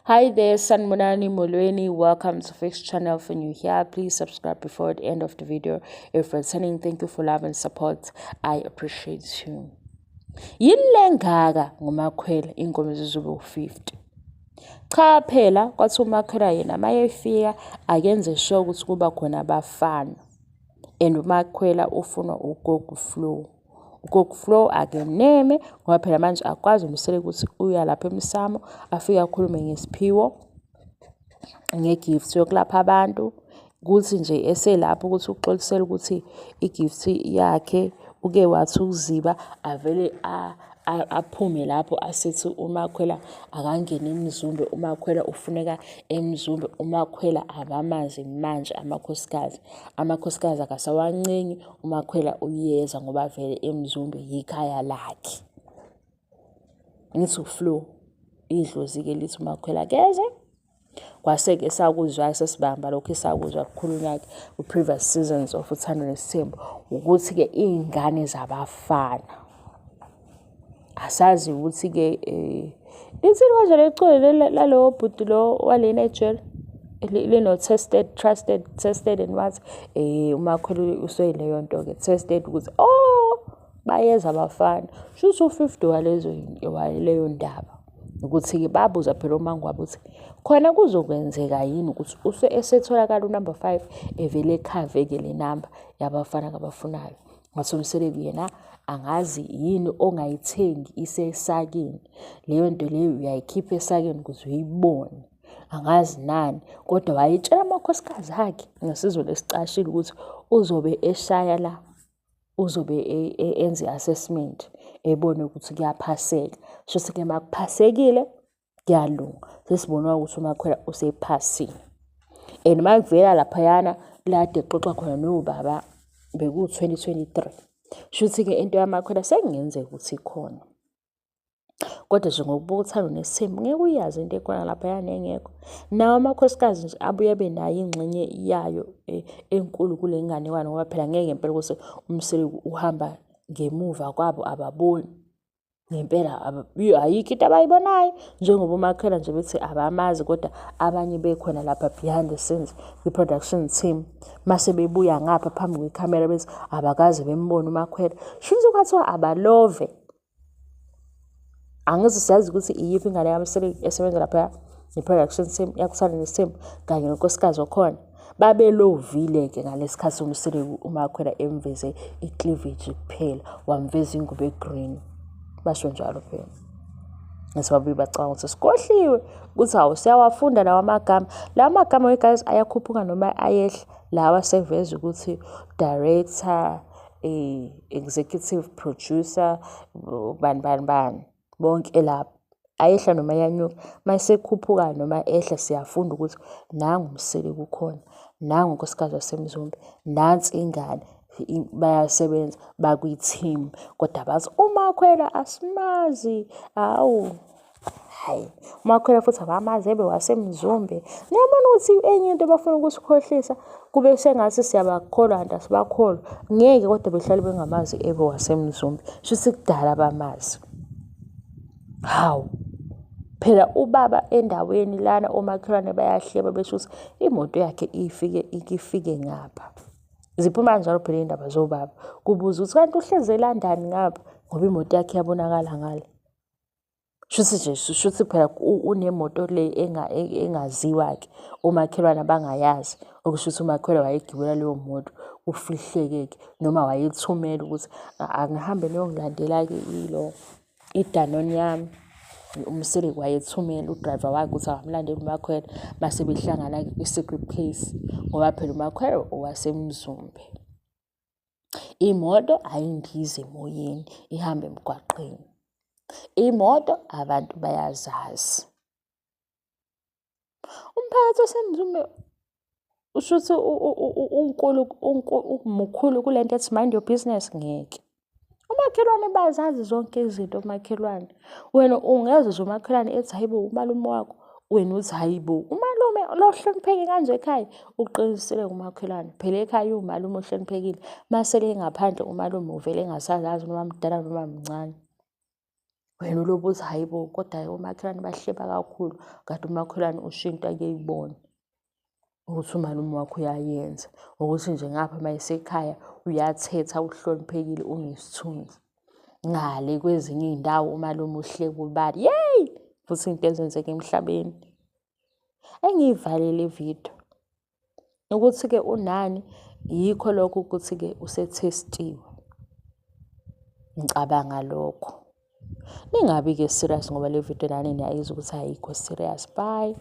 Hi there, Sanmunani Molweni. Welcome to Fix Channel. If you're new here, please subscribe before the end of the video. If returning, thank you for love and support. I appreciate you. Yinlengaka ngumakhwela inkomo zizobe u50. Cha phela kwathi umakhwela yena mayefika akenze sure ukuthi kuba khona abafana. And umakhwela ufuna ugogo Flow. Ugogo Flow akeneme ngoba phela manje akwazi umsele ukuthi uya lapha emsamo afike akhulume ngesiphiwo ngegift yokulapha abantu ukuthi nje eselapho ukuthi uxolisela ukuthi igift yakhe uke wathi ukuziba avele aphume lapho asethi umakhwela akangena emzumbe umakhwela ufuneka emzumbe umakhwela abamazi manje amakhosikazi akasawancengi umakhwela uyeza ngoba vele emzumbe yikhaya lakhe ngithi uFlow idlozi ke lithi umakhwela keze kwaseke sakuzwa sesibamba lokho esakuzwa kukhulunywa ku previous seasons of uthando nesithembu ukuthi ke izingane zabafana asazi ukuthi ke lithi manje lecule lalo bhuti lo wale Nigeria leno tested and what umakhulu useyile yonto ke tested ukuthi bayeza abafana shuthi u50 walezo waleyo ndaba ukuthi ke babuza phela umangu wabo ukuthi khona kuzokwenzeka yini ukuthi esetholakala unumber 5 evele ekhave le number yabafana kabafunayo ngathi umselebi yena angazi yini ongayithengi isesakeni leyo nto leyo uyayikhipha esakeni ukuze uyibone angazi nani kodwa wayitshela amakhosikazi akhe ngesizwe lesicashile ukuthi uzobe eshaya la uzobe enze assessment ebone ukuthi kuyaphaseka shothi ke makuphasekile kuyalunga sesibonwa ukuthi umakhwela usephasile and makuvela laphayana lade xoxa khona nobaba beku 2023 shuthi ke into yamakhwela sekungenzeka ukuthi ikhona kodwa nje ngokubuka uthando nesithembu ngeke uyazi into ekhona lapha yana engekho nawo amakhosikazi nje abuye benayo ingxenye yayo enkulu kule nganekwane ngoba phela ngeke impela ukuthi umsele uhamba ngemuva kwabo ababoni ngempela ayikho into abayibonayo njengoba umakhwela nje bethi abamazi kodwa abanye bekhona lapha behind the scenes kwi-production team mase bebuya ngapha phambi kwecamera bethi abakaze bembone umakhwela shuthi kwathiwa abalove angize siyazi ukuthi iyiphi ingane yamsele esebenza lapha i-production team yakuthanda nesithembu kanye nonkosikazi okhona babelovile ke ngalesikhathi umsele umakhwela emveze icleavage kuphela wamveza ingubo egreen basho njalo phela nesibabuye bacanga ukuthi sikhohliwe ukuthi hawu siyawafunda lawa magama we-guys ayakhuphuka noma ayehla lawa seveza ukuthi director executive producer bani bonke lapho ayehla noma yanyuka mayisekhuphuka noma ehla siyafunda ukuthi nangu umsele kukhona nangu unkosikazi wasemzumbe nansi ingane bayasebenza bakwi-team kodwa bathi umakhwela asimazi hawu hayi umakhwela futhi abamazi ebe wasemzumbe niyabona ukuthi enye into bafuna ukusikhohlisa kube sengathi siyabakholwa and asibakholwa ngeke kodwa behlale bengamazi ebe wasemzumbe shuthi kudala abamazi hawu phela ubaba endaweni lana omakhelwane bayahleba besho ukuthi imoto yakhe ifike ngapha ziphuma njalo phela indaba zobaba kubuza ukuthi kanti uhleze elandani ngapha ngoba imoto yakhe yabonakala ngale shuthi phela unemoto le engaziwa ke umakhelwane abangayazi okusho ukuthi umakhwela wayegibela leyo moto ufihleke noma wayethumela ukuthi angihambe niyongilandela ke idanoni yami umsele wayethumela udriver wakhe ukuthi akamlandeli umakhwela base behlangana kwi-secret place ngoba phela umakhwela owasemzumbe imoto ayindize emoyeni ihamba emgwaqeni imoto abantu bayazazi umphakathi wasemzumbe ushuthi umukhulu kulento ethi mind your business ngeke umakhelwane bazazi zonke izinto umakhelwane wena ungezwe umakhelwane ethi hayibo umalume wakho wena uthi hayibo umalume lo hlonipheke kanje ekhaya uqinisele umakhelwane phela ekhaya umalume ohloniphekile masele ngaphandle umalume uvele engasazazi noma mdala noma mncane Wena ulobe uthi hayi bo, kodwa omakhelwane bahleba kakhulu, kanti umakhelwane ushinto akeyibone ukuthi umalume wakho uyayenza, ukuthi nje ngapha uma esekhaya uyathetha uhloniphekile unesithunzi. Ngale kwezinye iy'ndawo umalume uhleka ubala, yeyi, futhi iy'nto ezenzeka emhlabeni. Engiyivale le video ukuthi-ke uNani yikho lokho ukuthi-ke usethestiwe. Ngicabanga lokho. Ningabi-ke serious ngoba le video nani niyayizwa ukuthi ayikho serious. Bye.